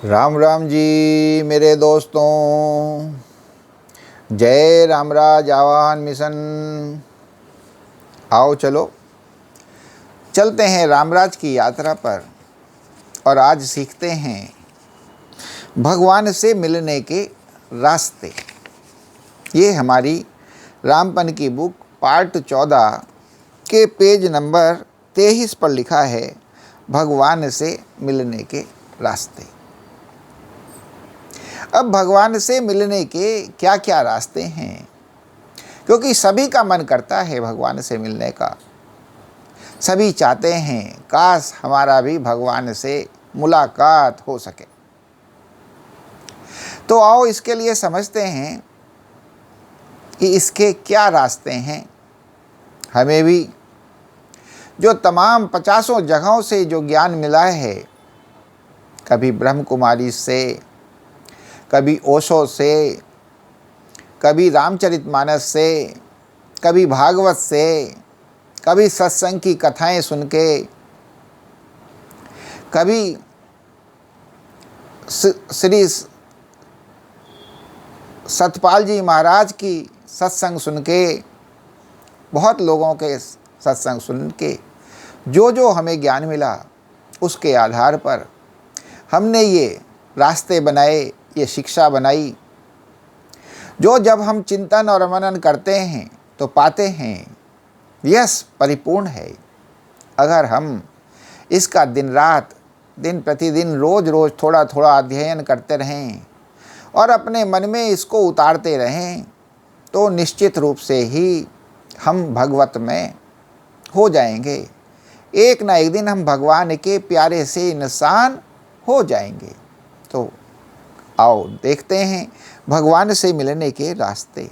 राम राम जी मेरे दोस्तों, जय रामराज आवाहन मिशन। आओ चलो चलते हैं रामराज की यात्रा पर और आज सीखते हैं भगवान से मिलने के रास्ते। ये हमारी रामपन की बुक पार्ट 14 के पेज नंबर 23 पर लिखा है, भगवान से मिलने के रास्ते। अब भगवान से मिलने के क्या क्या रास्ते हैं, क्योंकि सभी का मन करता है भगवान से मिलने का। सभी चाहते हैं काश हमारा भी भगवान से मुलाकात हो सके। तो आओ इसके लिए समझते हैं कि इसके क्या रास्ते हैं। हमें भी जो तमाम 50 जगहों से जो ज्ञान मिला है, कभी ब्रह्म कुमारी से, कभी ओशो से, कभी रामचरितमानस से, कभी भागवत से, कभी सत्संग की कथाएं सुन के, कभी श्री सतपाल जी महाराज की सत्संग सुन के, बहुत लोगों के सत्संग सुन के जो जो हमें ज्ञान मिला, उसके आधार पर हमने ये रास्ते बनाए, ये शिक्षा बनाई, जो जब हम चिंतन और मनन करते हैं तो पाते हैं यस परिपूर्ण है। अगर हम इसका दिन रात, दिन प्रतिदिन, रोज रोज थोड़ा थोड़ा अध्ययन करते रहें और अपने मन में इसको उतारते रहें, तो निश्चित रूप से ही हम भगवत में हो जाएंगे। एक ना एक दिन हम भगवान के प्यारे से इंसान हो जाएंगे। तो आओ देखते हैं भगवान से मिलने के रास्ते।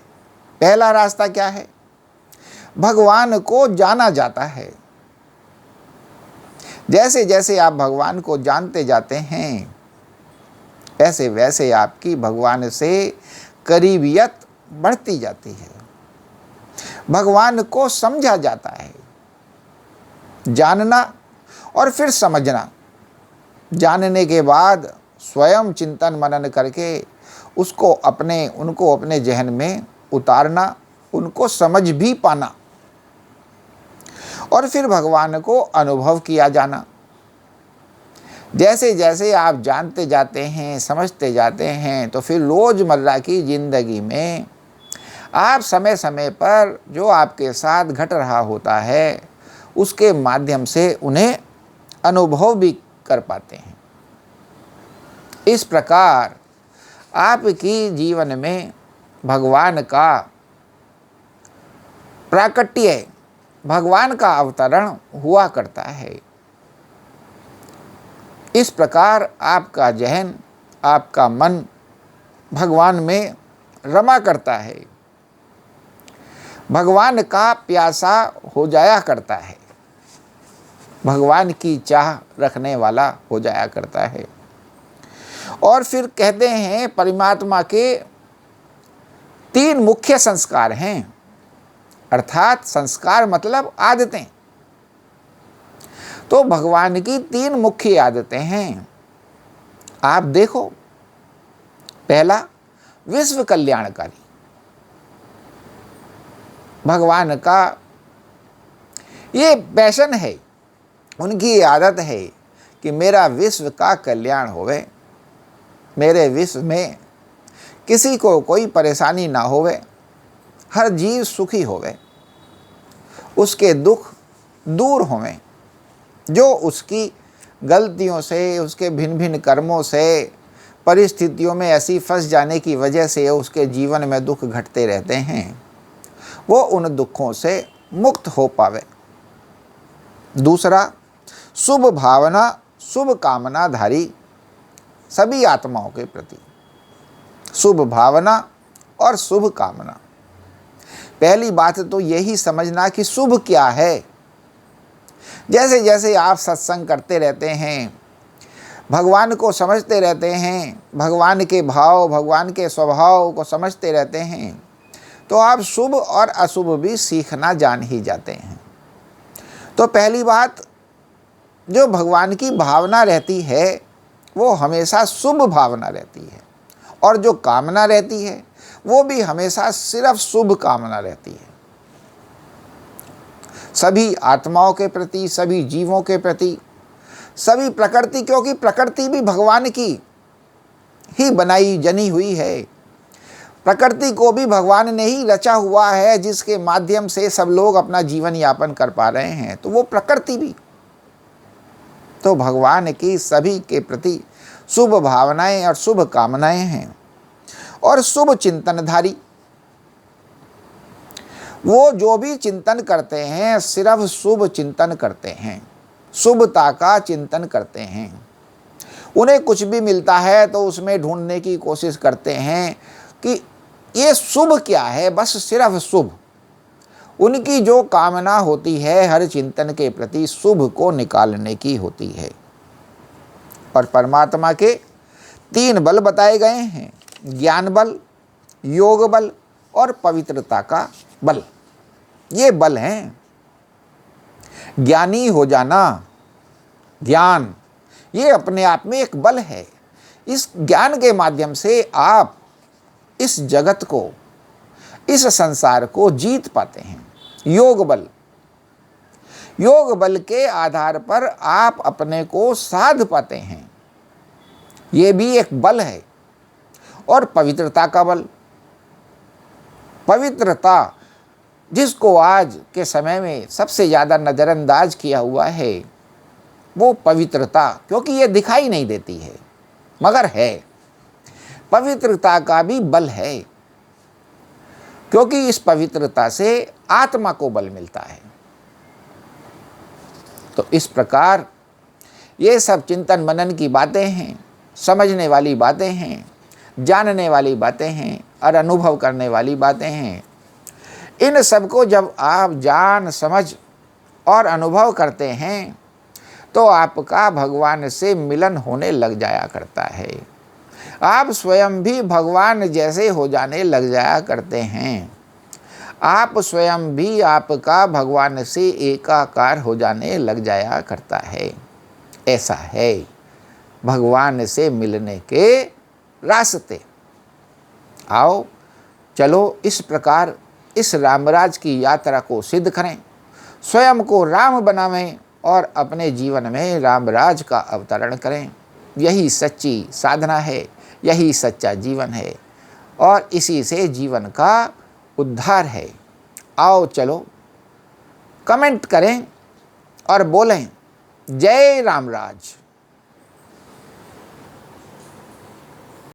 पहला रास्ता क्या है? भगवान को जाना जाता है। जैसे जैसे आप भगवान को जानते जाते हैं, वैसे वैसे आपकी भगवान से करीबियत बढ़ती जाती है। भगवान को समझा जाता है। जानना और फिर समझना, जानने के बाद स्वयं चिंतन मनन करके उनको अपने जहन में उतारना, उनको समझ भी पाना, और फिर भगवान को अनुभव किया जाना। जैसे जैसे आप जानते जाते हैं, समझते जाते हैं, तो फिर रोज़मर्रा की ज़िंदगी में आप समय समय पर जो आपके साथ घट रहा होता है, उसके माध्यम से उन्हें अनुभव भी कर पाते हैं। इस प्रकार आपकी जीवन में भगवान का प्राकट्य, भगवान का अवतरण हुआ करता है। इस प्रकार आपका जहन, आपका मन भगवान में रमा करता है, भगवान का प्यासा हो जाया करता है, भगवान की चाह रखने वाला हो जाया करता है। और फिर कहते हैं परमात्मा के 3 मुख्य संस्कार हैं, अर्थात संस्कार मतलब आदतें। तो भगवान की 3 मुख्य आदतें हैं। आप देखो, पहला विश्व कल्याणकारी। भगवान का ये पैशन है, उनकी आदत है कि मेरा विश्व का कल्याण होवे, मेरे विश्व में किसी को कोई परेशानी ना होवे, हर जीव सुखी होवे, उसके दुख दूर होवें। जो उसकी गलतियों से, उसके भिन्न भिन्न कर्मों से, परिस्थितियों में ऐसी फंस जाने की वजह से उसके जीवन में दुख घटते रहते हैं, वो उन दुखों से मुक्त हो पावे। दूसरा, शुभ भावना, शुभ कामनाधारी सभी आत्माओं के प्रति। शुभ भावना और शुभ कामना। पहली बात तो यही समझना कि शुभ क्या है। जैसे जैसे आप सत्संग करते रहते हैं, भगवान को समझते रहते हैं, भगवान के भाव, भगवान के स्वभाव को समझते रहते हैं, तो आप शुभ और अशुभ भी सीखना जान ही जाते हैं। तो पहली बात, जो भगवान की भावना रहती है वो हमेशा शुभ भावना रहती है, और जो कामना रहती है वो भी हमेशा सिर्फ शुभ कामना रहती है। सभी आत्माओं के प्रति, सभी जीवों के प्रति, सभी प्रकृति, क्योंकि प्रकृति भी भगवान की ही बनाई जनी हुई है। प्रकृति को भी भगवान ने ही रचा हुआ है, जिसके माध्यम से सब लोग अपना जीवन यापन कर पा रहे हैं। तो वो प्रकृति भी तो भगवान की सभी के प्रति शुभ भावनाएं और शुभ कामनाएं हैं। और शुभ चिंतनधारी, वो जो भी चिंतन करते हैं सिर्फ शुभ चिंतन करते हैं, शुभता का चिंतन करते हैं। उन्हें कुछ भी मिलता है तो उसमें ढूंढने की कोशिश करते हैं कि ये शुभ क्या है, बस सिर्फ शुभ। उनकी जो कामना होती है हर चिंतन के प्रति शुभ को निकालने की होती है। और परमात्मा के 3 बल बताए गए हैं, ज्ञान बल, योग बल और पवित्रता का बल। ये बल हैं। ज्ञानी हो जाना, ज्ञान, ये अपने आप में एक बल है। इस ज्ञान के माध्यम से आप इस जगत को, इस संसार को जीत पाते हैं। योग बल, योग बल के आधार पर आप अपने को साध पाते हैं, ये भी एक बल है। और पवित्रता का बल, पवित्रता जिसको आज के समय में सबसे ज़्यादा नज़रअंदाज किया हुआ है, वो पवित्रता, क्योंकि ये दिखाई नहीं देती है मगर है। पवित्रता का भी बल है, क्योंकि इस पवित्रता से आत्मा को बल मिलता है। तो इस प्रकार ये सब चिंतन मनन की बातें हैं, समझने वाली बातें हैं, जानने वाली बातें हैं और अनुभव करने वाली बातें हैं। इन सब को जब आप जान, समझ और अनुभव करते हैं तो आपका भगवान से मिलन होने लग जाया करता है। आप स्वयं भी भगवान जैसे हो जाने लग जाया करते हैं। आप स्वयं भी आपका भगवान से एकाकार हो जाने लग जाया करता है। ऐसा है भगवान से मिलने के रास्ते। आओ चलो इस प्रकार इस रामराज की यात्रा को सिद्ध करें, स्वयं को राम बनावें और अपने जीवन में रामराज का अवतरण करें। यही सच्ची साधना है, यही सच्चा जीवन है और इसी से जीवन का उद्धार है। आओ चलो कमेंट करें और बोलें जय रामराज।